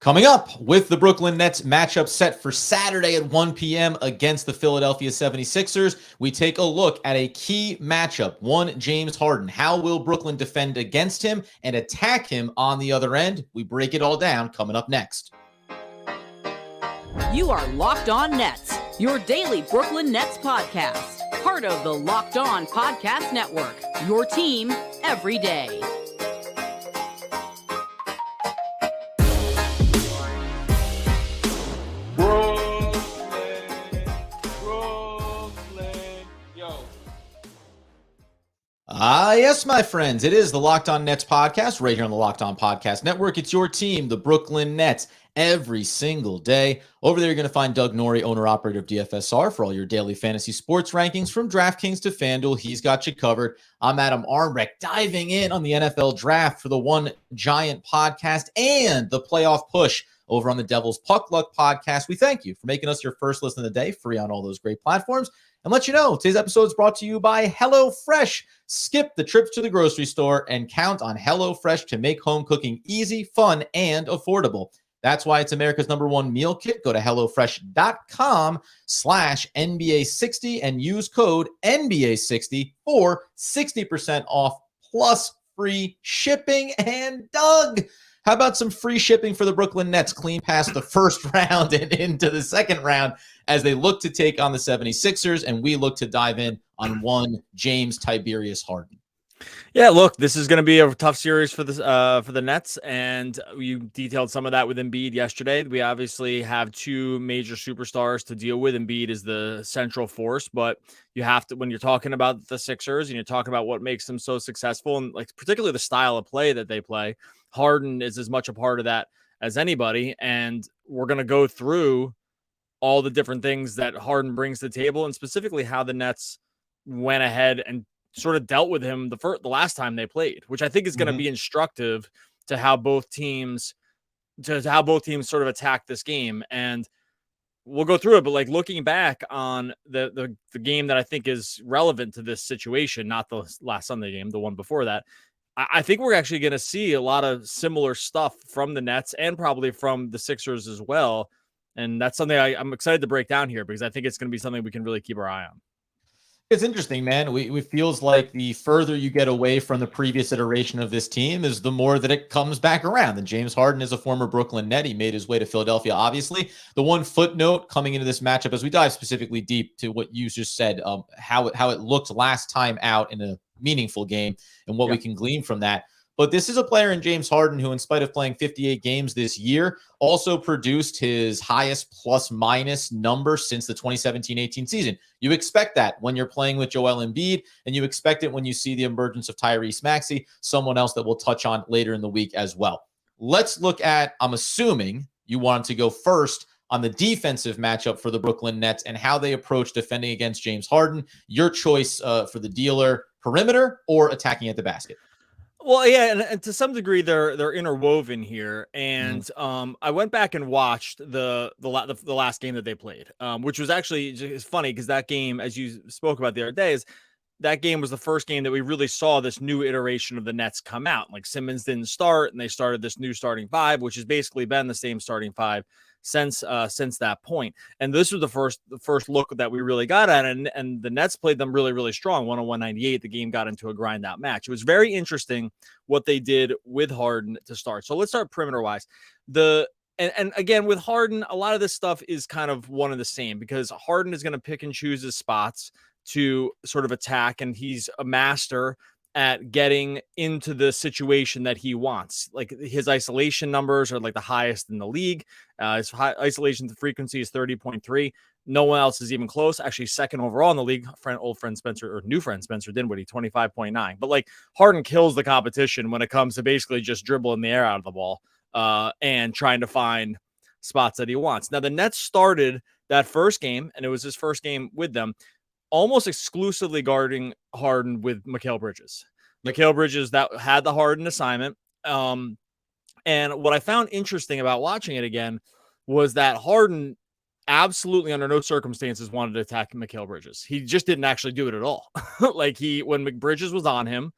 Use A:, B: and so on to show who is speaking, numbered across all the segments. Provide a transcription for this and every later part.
A: Coming up with the Brooklyn Nets matchup set for Saturday at 1 p.m. against the Philadelphia 76ers, we take a look at a key matchup. One, James Harden. How will Brooklyn defend against him and attack him on the other end? We break it all down coming up next.
B: You are Locked On Nets, your daily Brooklyn Nets podcast. Part of the Locked On Podcast Network, your team every day.
A: Yes, my friends, it is the Locked On Nets podcast right here on the Locked On Podcast Network. It's your team, the Brooklyn Nets, every single day. Over there, you're going to find Doug Norrie, owner-operator of DFSR, for all your daily fantasy sports rankings from DraftKings to FanDuel. He's got you covered. I'm Adam Armbrecht, diving in on the NFL draft for the One Giant podcast and the playoff push over on the Devil's Puck Luck podcast. We thank you for making us your first listen of the day, free on all those great platforms. And let you know, today's episode is brought to you by HelloFresh. Skip the trips to the grocery store and count on HelloFresh to make home cooking easy, fun, and affordable. That's why it's America's #1 meal kit. Go to HelloFresh.com/NBA60 and use code NBA60 for 60% off plus free shipping. And Doug, how about some free shipping for the Brooklyn Nets clean past the first round and into the second round as they look to take on the 76ers, and we look to dive in on one James Tiberius Harden?
C: Yeah, look, this is going to be a tough series for the Nets, and you detailed some of that with Embiid yesterday. We obviously have two major superstars to deal with. Embiid is the central force, but you have to, when you're talking about the Sixers and you're talking about what makes them so successful, and like particularly the style of play that they play, Harden is as much a part of that as anybody. And we're going to go through all the different things that Harden brings to the table, and specifically how the Nets went ahead and sort of dealt with him the last time they played, which I think is going to be instructive to how both teams sort of attack this game. And we'll go through it, but like looking back on the game that I think is relevant to this situation, not the last Sunday game, the one before that, I think we're actually going to see a lot of similar stuff from the Nets and probably from the Sixers as well. And that's something I'm excited to break down here because I think it's going to be something we can really keep our eye on.
A: It's interesting, man. It feels like the further you get away from the previous iteration of this team is the more that it comes back around. And James Harden is a former Brooklyn Net. He made his way to Philadelphia, obviously. The one footnote coming into this matchup, as we dive specifically deep to what you just said, how it looked last time out in a meaningful game and what we can glean from that. But this is a player in James Harden who, in spite of playing 58 games this year, also produced his highest plus-minus number since the 2017-18 season. You expect that when you're playing with Joel Embiid, and you expect it when you see the emergence of Tyrese Maxey, someone else that we'll touch on later in the week as well. Let's look at, I'm assuming you wanted to go first on the defensive matchup for the Brooklyn Nets and how they approach defending against James Harden. Your choice for the dealer, perimeter or attacking at the basket?
C: Well, yeah, and to some degree they're interwoven here, and I went back and watched the last game that they played, which was actually just funny because that game, as you spoke about the other day, that game was the first game that we really saw this new iteration of the Nets come out. Like Simmons didn't start, and they started this new starting five, which has basically been the same starting five since that point. And this was the first look that we really got at it. And the Nets played them really, really strong. 101-98. The game got into a grind out match. It was very interesting what they did with Harden to start. So let's start perimeter wise. And again, with Harden, a lot of this stuff is kind of one and the same because Harden is going to pick and choose his spots to sort of attack, and he's a master at getting into the situation that he wants. Like his isolation numbers are like the highest in the league. His isolation frequency is 30.3. No one else is even close. Actually, second overall in the league. New friend Spencer Dinwiddie, 25.9. But like Harden kills the competition when it comes to basically just dribbling the air out of the ball and trying to find spots that he wants. Now the Nets started that first game, and it was his first game with them, almost exclusively guarding Harden with Mikal Bridges. Mikal Bridges that had the Harden assignment. And what I found interesting about watching it again was that Harden absolutely under no circumstances wanted to attack Mikal Bridges. He just didn't actually do it at all. When Bridges was on him,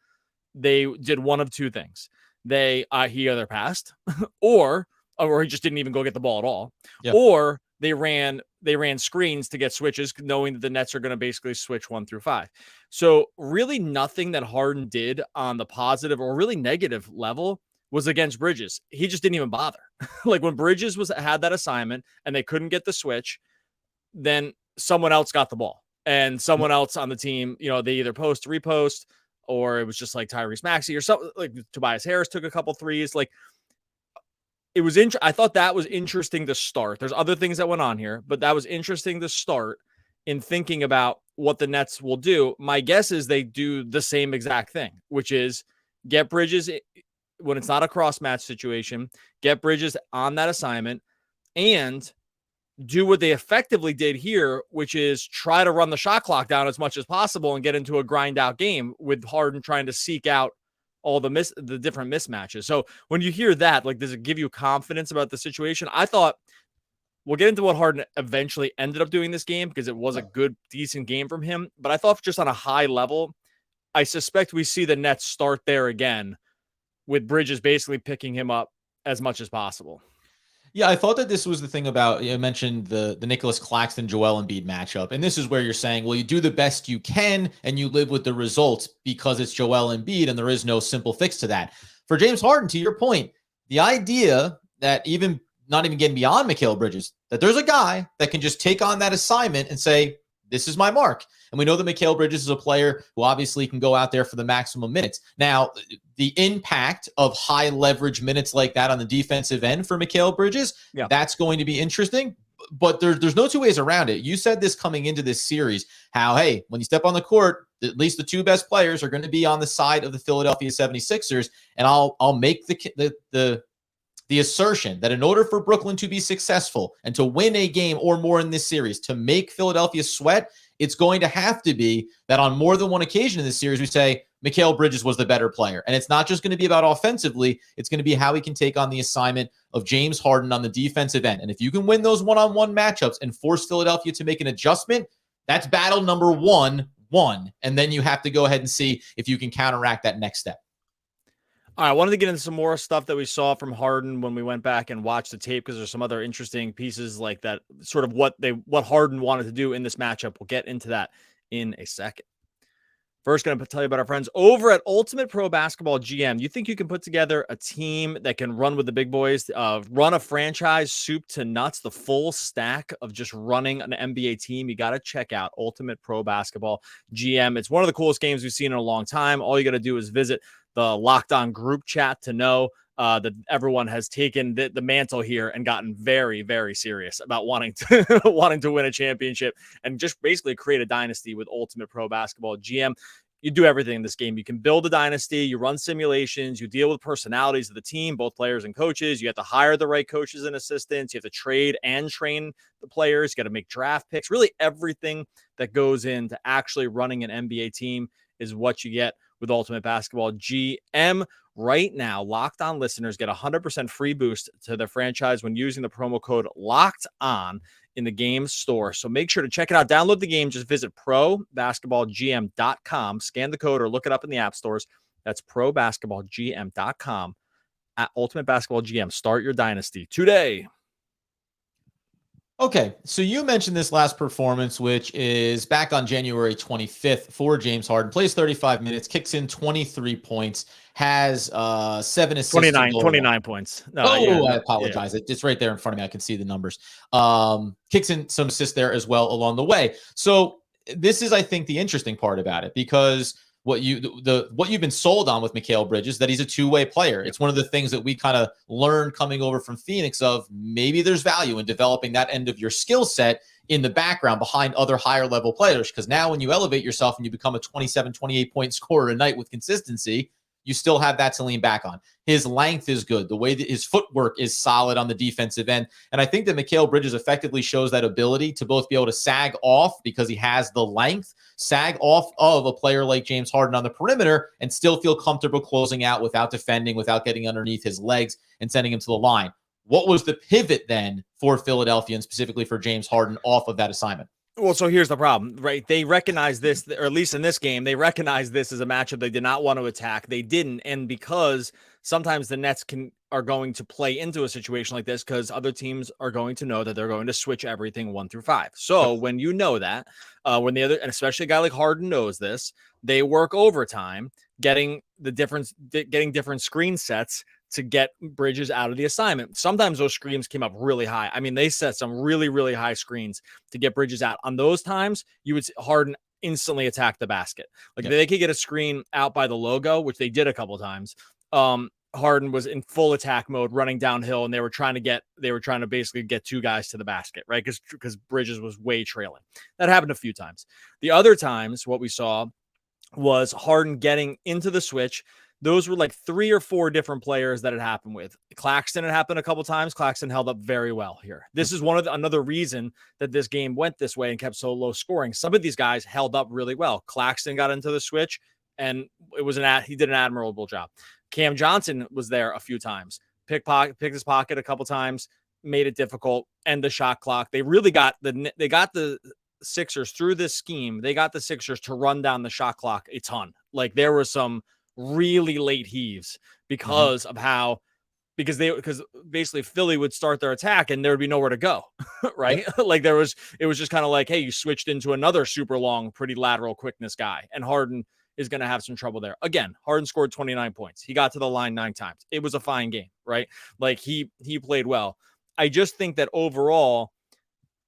C: they did one of two things. He either passed or or he just didn't even go get the ball at all,
A: Yeah.
C: or they ran screens to get switches, knowing that the Nets are going to basically switch 1 through 5. So really nothing that Harden did on the positive or really negative level was against Bridges. He just didn't even bother. Like when Bridges had that assignment and they couldn't get the switch, then someone else got the ball. And someone else on the team, they either post, repost, or it was just like Tyrese Maxey or something. Like Tobias Harris took a couple threes. Like it was I thought that was interesting to start. There's other things that went on here, but that was interesting to start in thinking about what the Nets will do. My guess is they do the same exact thing, which is get Bridges when it's not a cross match situation, get Bridges on that assignment, and do what they effectively did here, which is try to run the shot clock down as much as possible and get into a grind out game with Harden trying to seek out all the different mismatches. So when you hear that, like, does it give you confidence about the situation? I thought we'll get into what Harden eventually ended up doing this game because it was a good, decent game from him. But I thought just on a high level, I suspect we see the Nets start there again with Bridges basically picking him up as much as possible.
A: Yeah, I thought that this was the thing about, you mentioned the Nicholas Claxton, Joel Embiid matchup. And this is where you're saying, well, you do the best you can and you live with the results because it's Joel Embiid and there is no simple fix to that. For James Harden, to your point, the idea that not even getting beyond Mikal Bridges, that there's a guy that can just take on that assignment and say, this is my mark. And we know that Mikal Bridges is a player who obviously can go out there for the maximum minutes. Now, the impact of high leverage minutes like that on the defensive end for Mikal Bridges, that's going to be interesting. But there's no two ways around it. You said this coming into this series, how, hey, when you step on the court, at least the two best players are going to be on the side of the Philadelphia 76ers. And I'll make the assertion that in order for Brooklyn to be successful and to win a game or more in this series, to make Philadelphia sweat, it's going to have to be that on more than one occasion in this series, we say Mikal Bridges was the better player. And it's not just going to be about offensively. It's going to be how he can take on the assignment of James Harden on the defensive end. And if you can win those one-on-one matchups and force Philadelphia to make an adjustment, that's battle number one. And then you have to go ahead and see if you can counteract that next step.
C: All right, I wanted to get into some more stuff that we saw from Harden when we went back and watched the tape, because there's some other interesting pieces like that, sort of what Harden wanted to do in this matchup. We'll get into that in a second. First, going to tell you about our friends over at Ultimate Pro Basketball GM. You think you can put together a team that can run with the big boys, run a franchise soup to nuts, the full stack of just running an NBA team? You got to check out Ultimate Pro Basketball GM. It's one of the coolest games we've seen in a long time. All you got to do is visit the Locked On group chat to know that everyone has taken the mantle here and gotten very, very serious about wanting to win a championship and just basically create a dynasty with Ultimate Pro Basketball GM. You do everything in this game. You can build a dynasty, you run simulations, you deal with personalities of the team, both players and coaches. You have to hire the right coaches and assistants. You have to trade and train the players. You got to make draft picks. Really everything that goes into actually running an NBA team is what you get with Ultimate Basketball GM. Right now, Locked On listeners get 100% free boost to their franchise when using the promo code Locked On in the game store. So make sure to check it out. Download the game. Just visit probasketballgm.com, scan the code, or look it up in the app stores. That's probasketballgm.com. At Ultimate Basketball GM. Start your dynasty today.
A: Okay, so you mentioned this last performance, which is back on January 25th for James Harden. Plays 35 minutes, kicks in 23 points, has 7 assists.
C: 29 points. No,
A: I apologize. Yeah. It's right there in front of me. I can see the numbers. Kicks in some assists there as well along the way. So this is, I think, the interesting part about it, because what you've been sold on with Mikal Bridges, that he's a two-way player. It's one of the things that we kind of learned coming over from Phoenix, of maybe there's value in developing that end of your skill set in the background behind other higher level players. Because now when you elevate yourself and you become a 27, 28 point scorer a night with consistency, you still have that to lean back on. His length is good. The way that his footwork is solid on the defensive end. And I think that Mikal Bridges effectively shows that ability to both be able to sag off, because he has the length, sag off of a player like James Harden on the perimeter, and still feel comfortable closing out without defending, without getting underneath his legs and sending him to the line. What was the pivot then for Philadelphia, and specifically for James Harden, off of that assignment?
C: Well, so here's the problem, right? They recognize this, or at least in this game, they recognize this as a matchup they did not want to attack. They didn't. And because sometimes the Nets can are going to play into a situation like this because other teams are going to know that they're going to switch everything 1 through 5. So when you know that, when the other, and especially a guy like Harden knows this, they work overtime, getting different screen sets to get Bridges out of the assignment. Sometimes those screens came up really high. I mean, they set some really, really high screens to get Bridges out. On those times, you would see Harden instantly attack the basket. Like they could get a screen out by the logo, which they did a couple of times. Harden was in full attack mode running downhill, and they were trying to basically get 2 guys to the basket, right? Because Bridges was way trailing. That happened a few times. The other times, what we saw was Harden getting into the switch. Those were like 3 or 4 different players that it happened with. Claxton had happened a couple times. Claxton held up very well here. This is another reason that this game went this way and kept so low scoring. Some of these guys held up really well. Claxton got into the switch, and he did an admirable job. Cam Johnson was there a few times, picked his pocket a couple times, made it difficult, end the shot clock. They really got the Sixers through this scheme. They got the Sixers to run down the shot clock a ton. Like there were some really late heaves because basically Philly would start their attack and there would be nowhere to go, right? Like it was just kind of like, hey, you switched into another super long, pretty lateral quickness guy, and Harden is going to have some trouble there. Again, Harden scored 29 points. He got to the line 9 times. It was a fine game, right? Like he played well. I just think that overall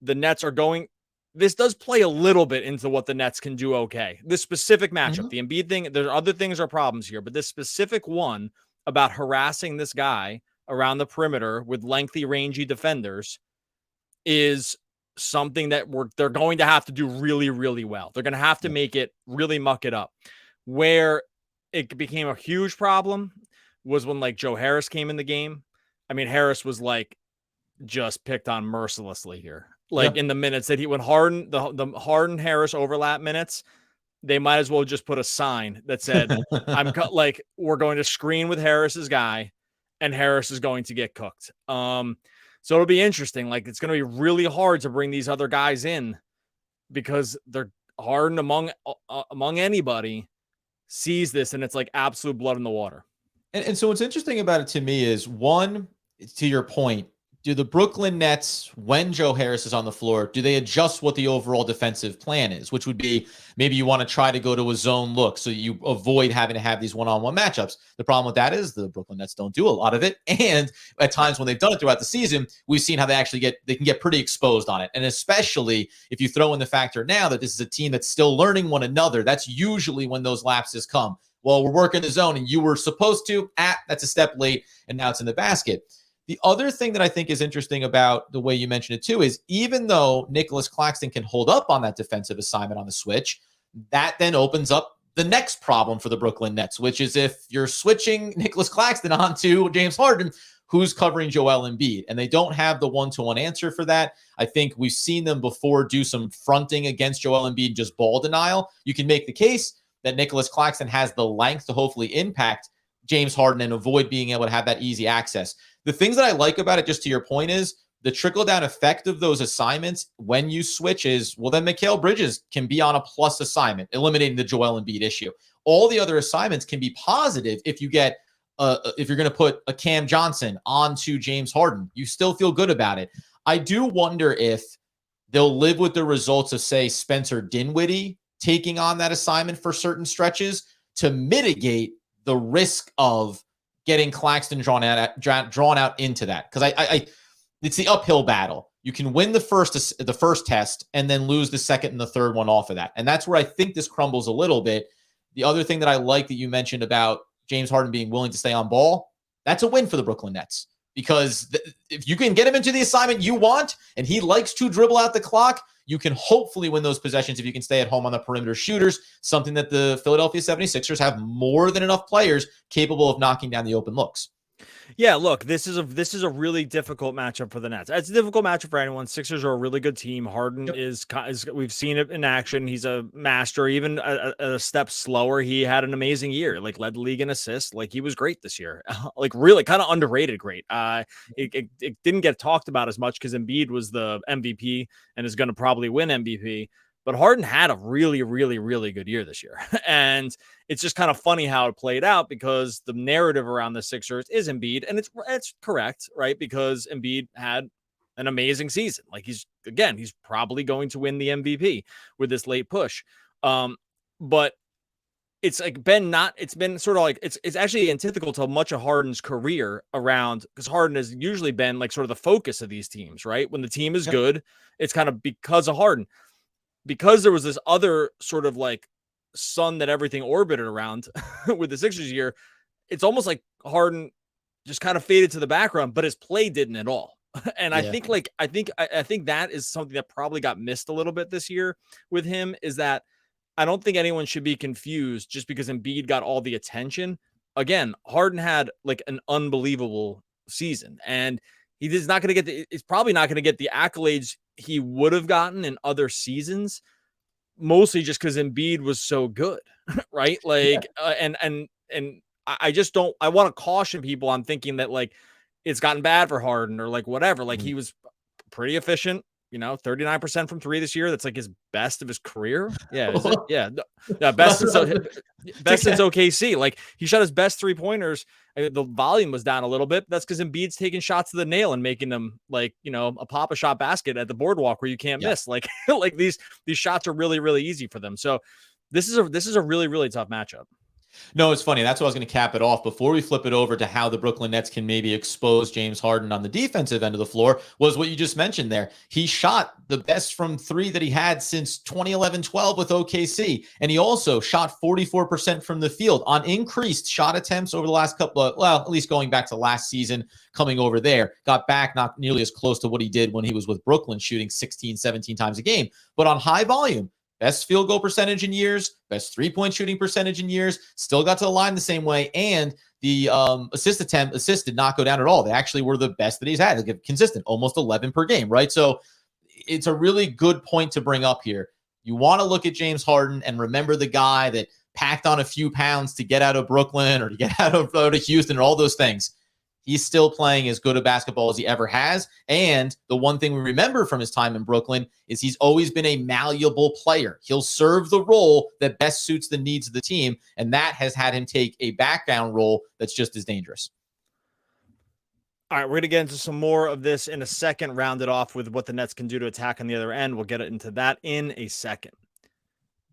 C: the Nets are going, this does play a little bit into what the Nets can do okay. This specific matchup, the Embiid thing, there's other things are problems here, but this specific one about harassing this guy around the perimeter with lengthy, rangy defenders is something that they're going to have to do really, really well. They're going to have to make it really muck it up. Where it became a huge problem was when like Joe Harris came in the game. I mean, Harris was like just picked on mercilessly here. Like in the minutes that when Harden, the Harden Harris overlap minutes, they might as well just put a sign that said, we're going to screen with Harris's guy and Harris is going to get cooked. So it'll be interesting. Like it's going to be really hard to bring these other guys in because they're Harden among anybody sees this and it's like absolute blood in the water.
A: And so what's interesting about it to me is, one, to your point, do the Brooklyn Nets, when Joe Harris is on the floor, do they adjust what the overall defensive plan is, which would be maybe you want to try to go to a zone look so you avoid having to have these one-on-one matchups. The problem with that is the Brooklyn Nets don't do a lot of it. And at times when they've done it throughout the season, we've seen how they can get pretty exposed on it. And especially if you throw in the factor now that this is a team that's still learning one another, that's usually when those lapses come. Well, we're working the zone and you were supposed to, that's a step late and now it's in the basket. The other thing that I think is interesting about the way you mentioned it too is even though Nicholas Claxton can hold up on that defensive assignment on the switch, that then opens up the next problem for the Brooklyn Nets, which is if you're switching Nicholas Claxton onto James Harden, who's covering Joel Embiid? And they don't have the one-to-one answer for that. I think we've seen them before do some fronting against Joel Embiid, just ball denial. You can make the case that Nicholas Claxton has the length to hopefully impact James Harden and avoid being able to have that easy access. The things that I like about it, just to your point, is the trickle-down effect of those assignments when you switch is, well, then Mikal Bridges can be on a plus assignment, eliminating the Joel Embiid issue. All the other assignments can be positive if you get, if you're going to put a Cam Johnson onto James Harden. You still feel good about it. I do wonder if they'll live with the results of, say, Spencer Dinwiddie taking on that assignment for certain stretches to mitigate the risk of getting Claxton drawn out into that. Because I it's the uphill battle. You can win the first test and then lose the second and the third one off of that. And that's where I think this crumbles a little bit. The other thing that I like that you mentioned about James Harden being willing to stay on ball, that's a win for the Brooklyn Nets. Because if you can get him into the assignment you want and he likes to dribble out the clock, you can hopefully win those possessions if you can stay at home on the perimeter shooters, something that the Philadelphia 76ers have more than enough players capable of knocking down the open looks.
C: Yeah, look, this is a really difficult matchup for the Nets. It's a difficult matchup for anyone. Sixers are a really good team. Harden is we've seen it in action. He's a master. Even a step slower, he had an amazing year. Like led the league in assists. Like he was great this year. Like really kind of underrated great. It didn't get talked about as much because Embiid was the MVP and is going to probably win MVP. But Harden had a really, really, really good year this year. And it's just kind of funny how it played out because the narrative around the Sixers is Embiid. And it's correct, right? Because Embiid had an amazing season. Like he's probably going to win the MVP with this late push. But it's been sort of like it's actually antithetical to much of Harden's career around, because Harden has usually been like sort of the focus of these teams, right? When the team is good, it's kind of because of Harden. Because there was this other sort of like sun that everything orbited around with the Sixers year, it's almost like Harden just kind of faded to the background, but his play didn't at all. And I think that is something that probably got missed a little bit this year with him, is that I don't think anyone should be confused just because Embiid got all the attention. Again, Harden had like an unbelievable season, and he's probably not going to get the accolades he would have gotten in other seasons, mostly just because Embiid was so good, right? Like, and I just don't. I want to caution people on thinking that like it's gotten bad for Harden or like whatever. Like he was pretty efficient, 39% from three this year. That's like his best of his career. Yeah, is it? Yeah, best since OKC. Like he shot his best 3-pointers. The volume was down a little bit. That's because Embiid's taking shots to the nail and making them like a pop a shot basket at the boardwalk where you can't miss. Like like these shots are really, really easy for them. So this is a really, really tough matchup.
A: No, it's funny. That's what I was going to cap it off. Before we flip it over to how the Brooklyn Nets can maybe expose James Harden on the defensive end of the floor, was what you just mentioned there. He shot the best from three that he had since 2011-12 with OKC. And he also shot 44% from the field on increased shot attempts over the last couple of, well, at least going back to last season, coming over there. Got back not nearly as close to what he did when he was with Brooklyn, shooting 16, 17 times a game. But on high volume, best field goal percentage in years, best three-point shooting percentage in years, still got to the line the same way, and the assist did not go down at all. They actually were the best that he's had. Like consistent, almost 11 per game, right? So it's a really good point to bring up here. You want to look at James Harden and remember the guy that packed on a few pounds to get out of Brooklyn or to get out of Houston and all those things. He's still playing as good a basketball as he ever has. And the one thing we remember from his time in Brooklyn is he's always been a malleable player. He'll serve the role that best suits the needs of the team. And that has had him take a back-down role that's just as dangerous.
C: All right, we're going to get into some more of this in a second, round it off with what the Nets can do to attack on the other end. We'll get into that in a second.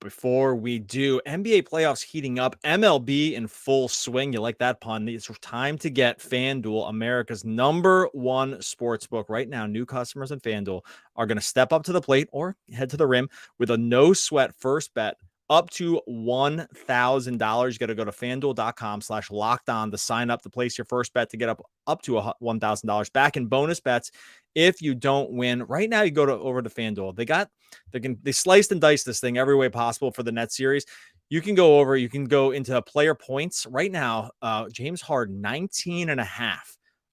C: Before we do, NBA playoffs heating up, MLB in full swing. You like that pun? It's time to get FanDuel, America's #1 sportsbook. Right now, new customers in FanDuel are going to step up to the plate or head to the rim with a no-sweat first bet up to $1,000. You got to go to FanDuel.com/lockedon to sign up to place your first bet to get up to $1,000 back in bonus bets if you don't win. Right now, you go over to FanDuel. They sliced and diced this thing every way possible for the Nets series. You can go over. You can go into player points right now. James Harden 19.5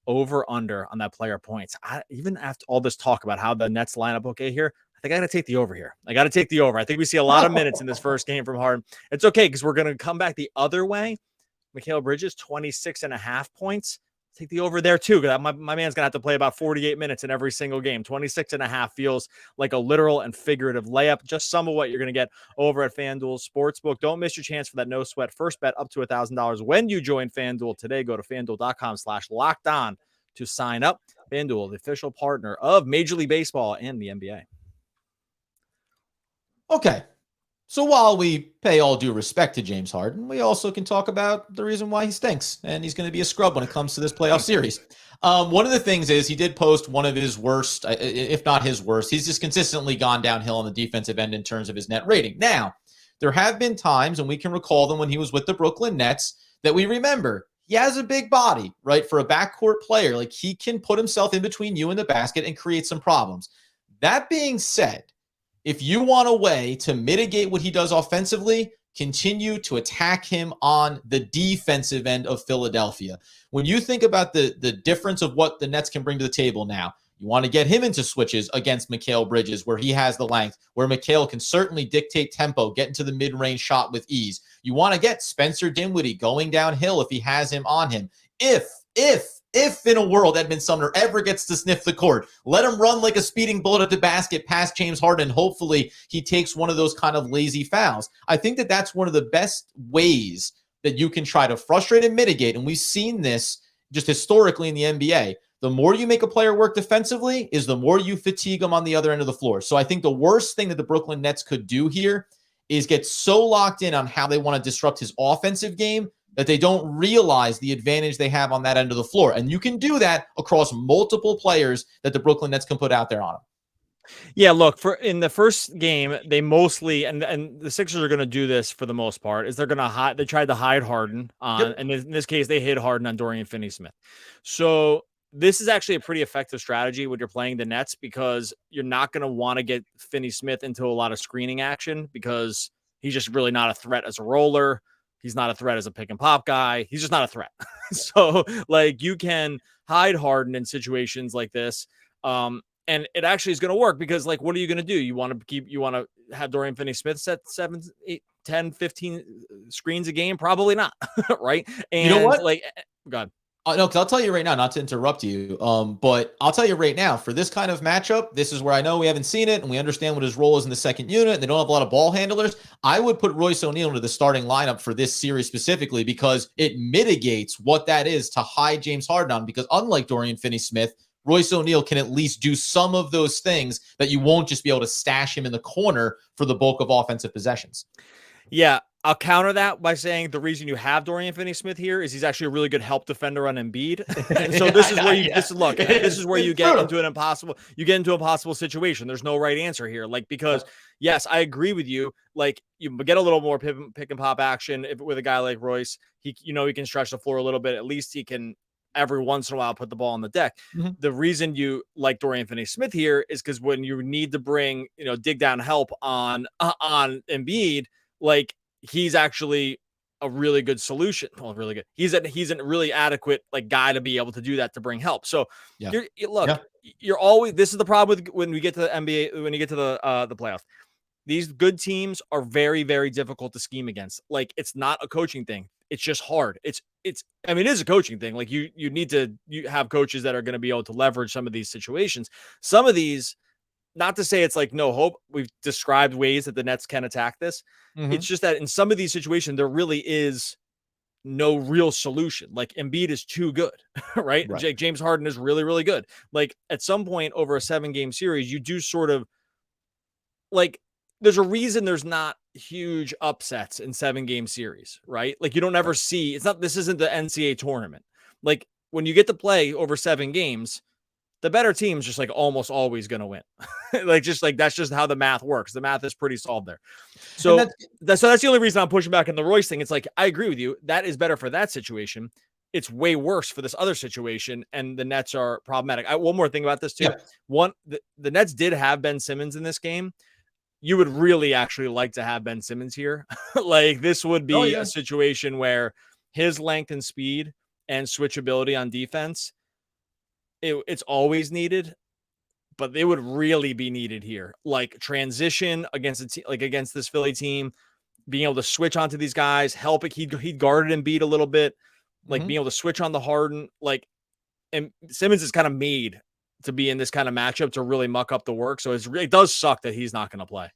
C: over under on that player points. Even after all this talk about how the Nets line up okay here, I think I got to take the over here. I got to take the over. I think we see a lot of minutes in this first game from Harden. It's okay because we're going to come back the other way. Mikal Bridges, 26.5 points. Take the over there too. My man's going to have to play about 48 minutes in every single game. 26.5 feels like a literal and figurative layup. Just some of what you're going to get over at FanDuel Sportsbook. Don't miss your chance for that no sweat first bet up to $1,000 when you join FanDuel today. Go to FanDuel.com/lockedon to sign up. FanDuel, the official partner of Major League Baseball and the NBA.
A: Okay, so while we pay all due respect to James Harden, we also can talk about the reason why he stinks, and he's going to be a scrub when it comes to this playoff series. One of the things is he did post one of his worst, if not his worst. He's just consistently gone downhill on the defensive end in terms of his net rating. Now, there have been times, and we can recall them when he was with the Brooklyn Nets, that we remember he has a big body, right? For a backcourt player, like he can put himself in between you and the basket and create some problems. That being said, if you want a way to mitigate what he does offensively, continue to attack him on the defensive end of Philadelphia. When you think about the difference of what the Nets can bring to the table now, you want to get him into switches against Mikal Bridges where he has the length, where Mikal can certainly dictate tempo, get into the mid-range shot with ease. You want to get Spencer Dinwiddie going downhill if he has him on him. If if in a world Edmund Sumner ever gets to sniff the court, let him run like a speeding bullet at the basket past James Harden. Hopefully he takes one of those kind of lazy fouls. I think that that's one of the best ways that you can try to frustrate and mitigate. And we've seen this just historically in the NBA. The more you make a player work defensively is the more you fatigue them on the other end of the floor. So I think the worst thing that the Brooklyn Nets could do here is get so locked in on how they want to disrupt his offensive game that they don't realize the advantage they have on that end of the floor. And you can do that across multiple players that the Brooklyn Nets can put out there on him.
C: Yeah, look, for in the first game, they mostly and the Sixers are going to do this for the most part. Is they're going to hide? They tried to hide Harden on, and in this case, they hid Harden on Dorian Finney-Smith. So this is actually a pretty effective strategy when you're playing the Nets because you're not going to want to get Finney-Smith into a lot of screening action because he's just really not a threat as a roller. He's not a threat as a pick and pop guy. He's just not a threat. So like you can hide Harden in situations like this. And it actually is going to work because like, what are you going to do? You want to have Dorian Finney-Smith set 7, 8, 10, 15 screens a game? Probably not. Right. And
A: you know what?
C: Like, God.
A: No, because I'll tell you right now, not to interrupt you, but I'll tell you right now, for this kind of matchup, this is where I know we haven't seen it, and we understand what his role is in the second unit, and they don't have a lot of ball handlers. I would put Royce O'Neal into the starting lineup for this series specifically because it mitigates what that is to hide James Harden on, because unlike Dorian Finney-Smith, Royce O'Neal can at least do some of those things that you won't just be able to stash him in the corner for the bulk of offensive possessions.
C: Yeah, I'll counter that by saying the reason you have Dorian Finney-Smith here is he's actually a really good help defender on Embiid. And so this is where you this is where you get into an impossible situation. There's no right answer here. Like, because yes, I agree with you. Like, you get a little more pick and pop action with a guy like Royce. He can stretch the floor a little bit. At least he can every once in a while put the ball on the deck. Mm-hmm. The reason you like Dorian Finney-Smith here is because when you need to bring, dig down help on Embiid, like, he's actually a really good solution. Well, really good. He's a really adequate like guy to be able to do that, to bring help. So you're always, this is the problem with when we get to the NBA, when you get to the playoffs. These good teams are very, very difficult to scheme against. Like, it's not a coaching thing. It's just hard. It is a coaching thing. Like, you need to have coaches that are going to be able to leverage some of these situations. Some of these, not to say it's like no hope. We've described ways that the Nets can attack this. Mm-hmm. It's just that in some of these situations, there really is no real solution. Like, Embiid is too good, right? James Harden is really, really good. Like, at some point over a 7-game series, you do sort of like, there's a reason there's not huge upsets in 7-game series, right? Like, you don't ever see, this isn't the NCAA tournament. Like, when you get to play over 7 games, the better team's just like almost always going to win. That's just how the math works. The math is pretty solved there. So that's the only reason I'm pushing back on the Royce thing. It's like, I agree with you. That is better for that situation. It's way worse for this other situation. And the Nets are problematic. One more thing about this too. Yeah. The Nets did have Ben Simmons in this game. You would really actually like to have Ben Simmons here. Like, this would be a situation where his length and speed and switchability on defense, it's always needed, but it would really be needed here. Like, transition against against this Philly team, being able to switch onto these guys, help it. He guarded Embiid a little bit, like being able to switch on the Harden. Like, and Simmons is kind of made to be in this kind of matchup to really muck up the work. So it does suck that he's not going to play.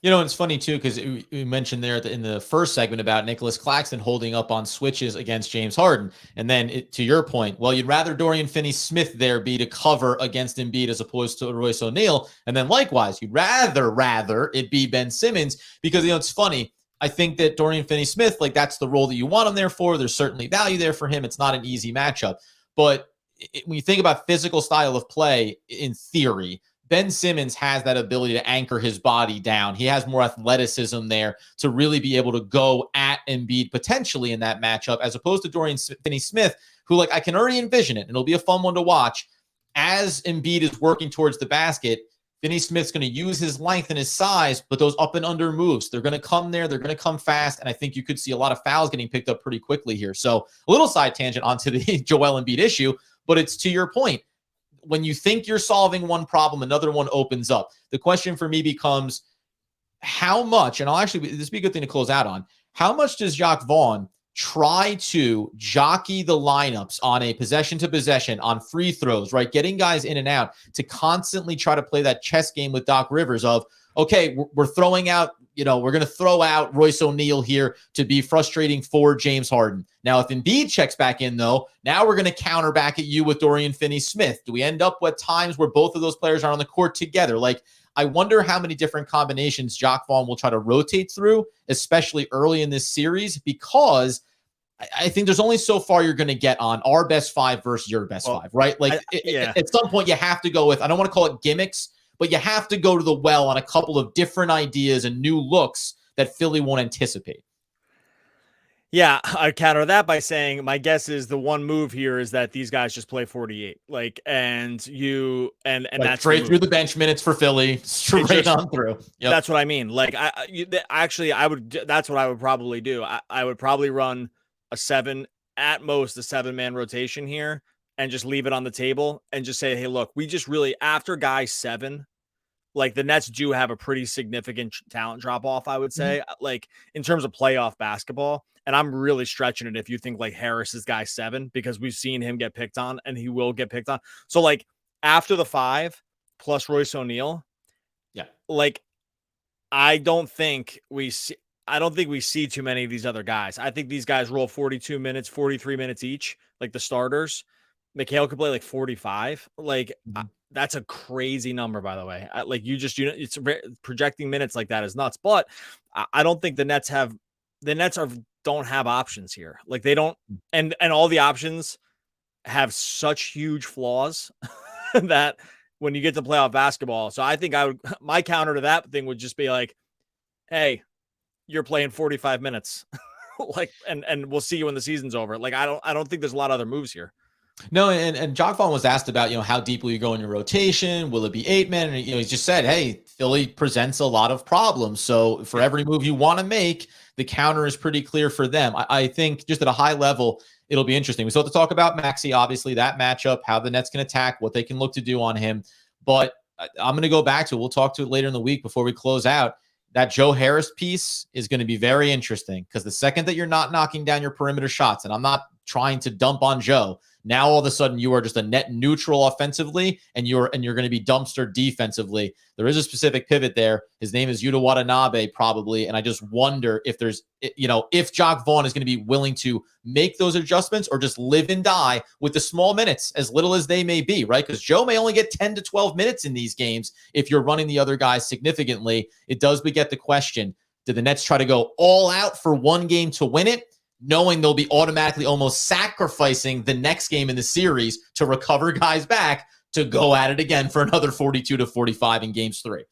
A: It's funny too, because we mentioned there in the first segment about Nicholas Claxton holding up on switches against James Harden. And then to your point, well, you'd rather Dorian Finney-Smith there be to cover against Embiid as opposed to Royce O'Neal. And then likewise, you'd rather it be Ben Simmons because, it's funny. I think that Dorian Finney-Smith, like, that's the role that you want him there for. There's certainly value there for him. It's not an easy matchup. But when you think about physical style of play, in theory, Ben Simmons has that ability to anchor his body down. He has more athleticism there to really be able to go at Embiid potentially in that matchup, as opposed to Dorian Finney-Smith, who, like, I can already envision it, and it'll be a fun one to watch. As Embiid is working towards the basket, Finney-Smith's going to use his length and his size, but those up and under moves, they're going to come there. They're going to come fast, and I think you could see a lot of fouls getting picked up pretty quickly here. So a little side tangent onto the Joel Embiid issue, but it's to your point. When you think you're solving one problem, another one opens up. The question for me becomes how much, and this would be a good thing to close out on, how much does Jacques Vaughn try to jockey the lineups on a possession to possession, on free throws, right? Getting guys in and out to constantly try to play that chess game with Doc Rivers of, okay, we're throwing out, we're going to throw out Royce O'Neal here to be frustrating for James Harden. Now, if Embiid checks back in, though, now we're going to counter back at you with Dorian Finney-Smith. Do we end up with times where both of those players are on the court together? Like, I wonder how many different combinations Jacque Vaughn will try to rotate through, especially early in this series, because I think there's only so far you're going to get on our best five versus your best five, right? Like, at some point, you have to go with, I don't want to call it gimmicks, but you have to go to the well on a couple of different ideas and new looks that Philly won't anticipate.
C: Yeah, I counter that by saying my guess is the one move here is that these guys just play 48, and that's
A: straight through the bench minutes for Philly, straight on through. Yep.
C: That's what I mean. Like, I would. That's what I would probably do. I would probably run a 7-man rotation here and just leave it on the table and just say, hey, look, we just really, after guy 7, like, the Nets do have a pretty significant talent drop off, I would say, like, in terms of playoff basketball. And I'm really stretching it if you think like Harris is guy 7, because we've seen him get picked on and he will get picked on. So, like, after the 5 plus Royce O'Neal, like, I don't think we see too many of these other guys. I think these guys roll 42 minutes, 43 minutes each, like the starters. Mikal could play like 45. Like, that's a crazy number, by the way. It's projecting minutes like that is nuts. But I don't think the Nets don't have options here. Like, they don't, and all the options have such huge flaws that when you get to playoff basketball. So I think my counter to that thing would just be like, hey, you're playing 45 minutes. Like, and we'll see you when the season's over. Like, I don't think there's a lot of other moves here.
A: No, and Jacque Vaughn was asked about, how deep will you go in your rotation? Will it be 8 men? And, he just said, hey, Philly presents a lot of problems. So for every move you want to make, the counter is pretty clear for them. I think just at a high level, it'll be interesting. We still have to talk about Maxey, obviously, that matchup, how the Nets can attack, what they can look to do on him. But I'm going to go back to it. We'll talk to it later in the week before we close out. That Joe Harris piece is going to be very interesting, because the second that you're not knocking down your perimeter shots, and I'm not trying to dump on Joe, now all of a sudden you are just a net neutral offensively, and you're going to be dumpster defensively. There is a specific pivot there. His name is Yuta Watanabe, probably, and I just wonder if there's, if Jacque Vaughn is going to be willing to make those adjustments or just live and die with the small minutes, as little as they may be, right? Because Joe may only get 10 to 12 minutes in these games if you're running the other guys significantly. It does beget the question, do the Nets try to go all out for one game to win it, knowing they'll be automatically almost sacrificing the next game in the series to recover guys back to go at it again for another 42 to 45 in games 3?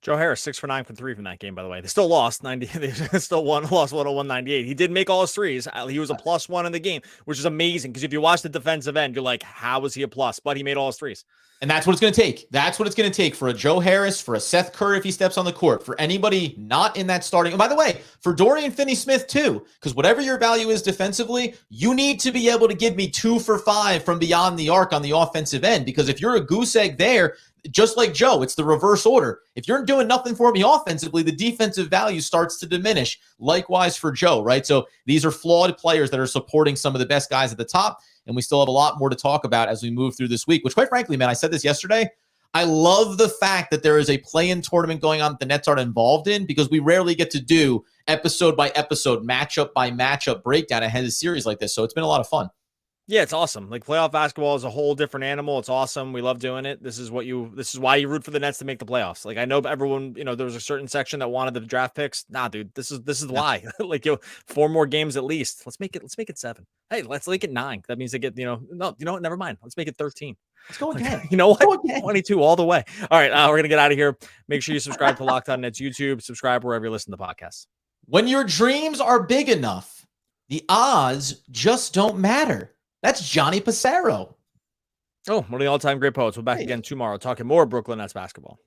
C: Joe Harris, 6 for 9 from 3 from that game, by the way. They still lost 90. They still lost 101-98. He did make all his threes. He was a +1 in the game, which is amazing, because if you watch the defensive end, you're like, how is he a plus? But he made all his threes.
A: And that's what it's going to take. That's what it's going to take for a Joe Harris, for a Seth Curry if he steps on the court, for anybody not in that starting. And by the way, for Dorian Finney-Smith too, because whatever your value is defensively, you need to be able to give me 2 for 5 from beyond the arc on the offensive end. Because if you're a goose egg there, just like Joe, it's the reverse order. If you're doing nothing for me offensively, the defensive value starts to diminish. Likewise for Joe, right? So these are flawed players that are supporting some of the best guys at the top. And we still have a lot more to talk about as we move through this week, which, quite frankly, man, I said this yesterday. I love the fact that there is a play-in tournament going on that the Nets aren't involved in, because we rarely get to do episode by episode, matchup by matchup breakdown ahead of a series like this. So it's been a lot of fun.
C: Yeah, it's awesome. Like, playoff basketball is a whole different animal. It's awesome. We love doing it. This is why you root for the Nets to make the playoffs. Like, I know everyone, there was a certain section that wanted the draft picks. Nah, dude, this is why. Like, 4 more games at least. Let's make it 7. Hey, let's make it 9. That means they get, no, you know what? Never mind. Let's make it 13.
A: Let's go again.
C: You know what? 22 all the way. All right, we're going to get out of here. Make sure you subscribe to Locked On Nets YouTube. Subscribe wherever you listen to podcasts.
A: When your dreams are big enough, the odds just don't matter. That's Johnny Passero.
C: Oh, one of the all-time great poets. We're back again tomorrow talking more Brooklyn Nets basketball.